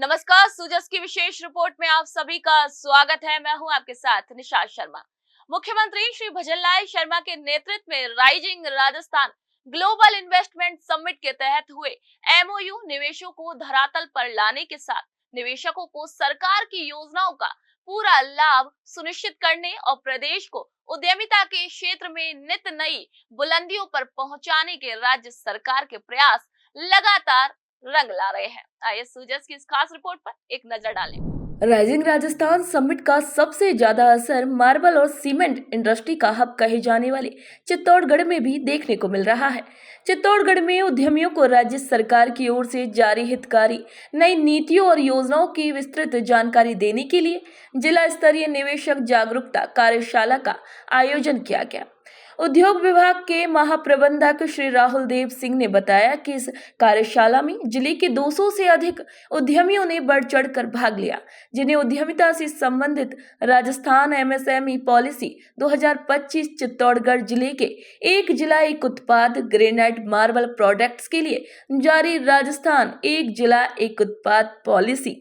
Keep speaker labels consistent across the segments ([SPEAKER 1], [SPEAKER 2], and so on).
[SPEAKER 1] नमस्कार, सुजस की विशेष रिपोर्ट में आप सभी का स्वागत है। मैं हूं आपके साथ निशा शर्मा। मुख्यमंत्री श्री भजनलाल शर्मा के नेतृत्व में rising Rajasthan global investment summit के तहत हुए एमओयू निवेशों को धरातल पर लाने के साथ निवेशकों को सरकार की योजनाओं का पूरा लाभ सुनिश्चित करने और प्रदेश को उद्यमिता के क्षेत्र में नित नई बुलंदियों पर पहुंचाने के राज्य सरकार के प्रयास लगातार रंग ला रहे हैं। आइए सुजस की इस खास रिपोर्ट पर एक नजर डालें।
[SPEAKER 2] राइजिंग राजस्थान समिट का सबसे ज्यादा असर मार्बल और सीमेंट इंडस्ट्री का हब कहे जाने वाले चित्तौड़गढ़ में भी देखने को मिल रहा है। चित्तौड़गढ़ में उद्यमियों को राज्य सरकार की ओर से जारी हितकारी नई नीतियों और योजनाओं की विस्तृत जानकारी देने के लिए जिला स्तरीय निवेशक जागरूकता कार्यशाला का आयोजन किया गया। उद्योग विभाग के महाप्रबंधक श्री राहुल देव सिंह ने बताया कि इस कार्यशाला में जिले के 200 से अधिक उद्यमियों ने बढ़ चढ़कर भाग लिया, जिन्हें उद्यमिता से संबंधित राजस्थान एमएसएमई पॉलिसी 2025 चित्तौड़गढ़ जिले के एक जिला एक उत्पाद ग्रेनाइट मार्बल प्रोडक्ट्स के लिए जारी राजस्थान एक जिला एक उत्पाद पॉलिसी,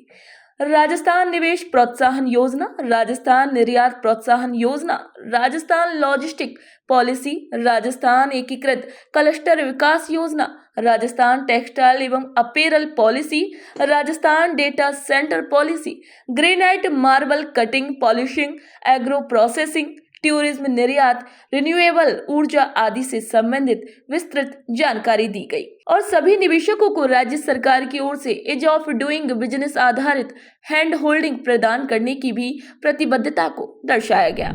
[SPEAKER 2] राजस्थान निवेश प्रोत्साहन योजना, राजस्थान निर्यात प्रोत्साहन योजना, राजस्थान लॉजिस्टिक पॉलिसी, राजस्थान एकीकृत क्लस्टर विकास योजना, राजस्थान टेक्सटाइल एवं apparel policy, Rajasthan data centre policy, granite marble cutting polishing, agro processing, tourism निर्यात, रिन्यूएबल ऊर्जा आदि से संबंधित विस्तृत जानकारी दी गई और सभी निवेशकों को राज्य सरकार की ओर से एज ऑफ डूइंग बिजनेस आधारित हैंड होल्डिंग प्रदान करने की भी प्रतिबद्धता को दर्शाया गया।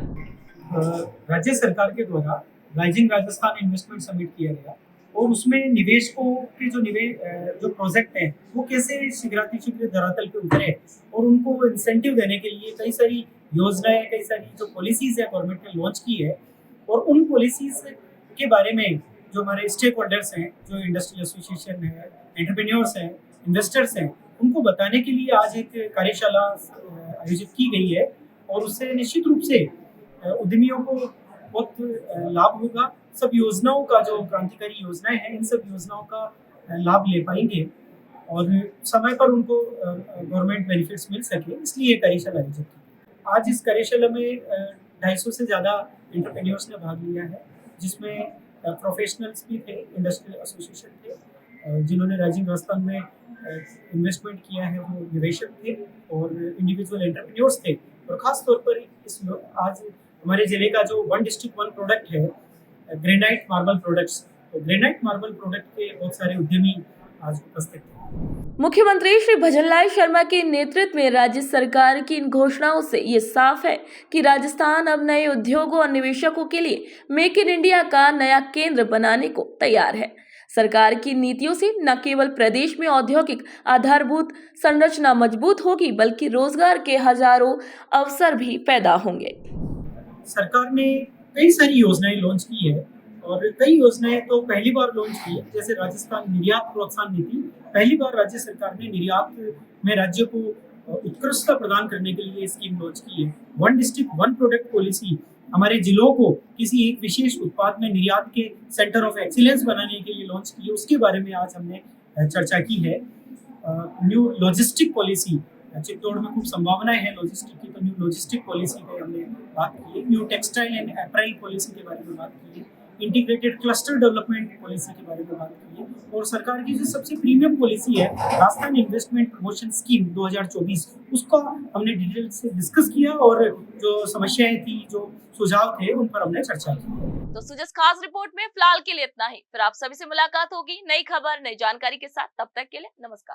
[SPEAKER 3] राज्य सरकार के द्वारा राइजिंग राजस्थान इन्वेस्टमेंट समिट किया गया और उसमें निवेशकों के जो प्रोजेक्ट हैं वो कैसे शीघ्रातिशीघ्र धरातल पे उतरे और उनको इंसेंटिव देने के लिए कई सारी योजनाएं, कई सारी जो पॉलिसीज है गवर्नमेंट ने लॉन्च की है और उन पॉलिसीज के बारे में जो हमारे स्टेक होल्डर्स हैं, जो इंडस्ट्रियल एसोसिएशन है, एंटरप्रेन्योर्स हैं, इन्वेस्टर्स हैं, उनको बताने के लिए आज एक कार्यशाला आयोजित की गई है और उससे निश्चित रूप से उद्यमियों को बहुत लाभ होगा। सब योजनाओं का जो क्रांतिकारी योजनाएं हैं, इन सब योजनाओं का लाभ ले पाएंगे और समय पर उनको गवर्नमेंट बेनिफिट्स मिल सके, इसलिए ये कार्यशाला आयोजित की। आज इस कार्यशाला में 250 से ज़्यादा एंटरप्रेन्योर्स ने भाग लिया है, जिसमें प्रोफेशनल्स भी थे, इंडस्ट्रियल एसोसिएशन थे, जिन्होंने राइजिंग राजस्थान में इन्वेस्टमेंट किया है, वो निवेशक थे और इंडिविजुअल एंटरप्रेन्योर्स थे। और ख़ास तौर पर आज हमारे ज़िले का जो वन डिस्ट्रिक्ट वन प्रोडक्ट है ग्रेनाइट मार्बल प्रोडक्ट्स, तो ग्रेनाइट मार्बल प्रोडक्ट के बहुत सारे उद्यमी आज उपस्थित थे।
[SPEAKER 2] मुख्यमंत्री श्री भजनलाल शर्मा के नेतृत्व में राज्य सरकार की इन घोषणाओं से ये साफ है कि राजस्थान अब नए उद्योगों और निवेशकों के लिए मेक इन इंडिया का नया केंद्र बनाने को तैयार है। सरकार की नीतियों से न केवल प्रदेश में औद्योगिक आधारभूत संरचना मजबूत होगी, बल्कि रोजगार के हजारों अवसर भी पैदा होंगे।
[SPEAKER 3] सरकार ने कई सारी योजनाएं लॉन्च की है और कई योजनाएं तो पहली बार लॉन्च की है, जैसे राजस्थान निर्यात प्रोत्साहन नीति। पहली बार राज्य सरकार ने निर्यात में राज्य को उत्कृष्टता प्रदान करने के लिए स्कीम लॉन्च की है। One district one product policy हमारे जिलों को किसी एक विशेष उत्पाद में निर्यात के सेंटर ऑफ एक्सीलेंस बनाने के लिए लॉन्च की है, उसके बारे में आज हमने चर्चा की है। न्यू लॉजिस्टिक पॉलिसी, चित्तौड़ में खूब संभावनाएं हैं लॉजिस्टिक की, तो न्यू लॉजिस्टिक पॉलिसी पे हमने बात की है। New textile and apparel policy के बारे में बात की है। इंटीग्रेटेड क्लस्टर डेवलपमेंट पॉलिसी के बारे में बात की है और सरकार की जो सबसे प्रीमियम पॉलिसी है राजस्थान इन्वेस्टमेंट प्रमोशन स्कीम 2024, उसका हमने डिटेल से डिस्कस किया और जो समस्याएं थी, जो सुझाव थे, उन पर हमने चर्चा की।
[SPEAKER 1] तो सुजस खास रिपोर्ट में फिलहाल के लिए इतना ही। फिर आप सभी से मुलाकात होगी नई खबर नई जानकारी के साथ। तब तक के लिए नमस्कार।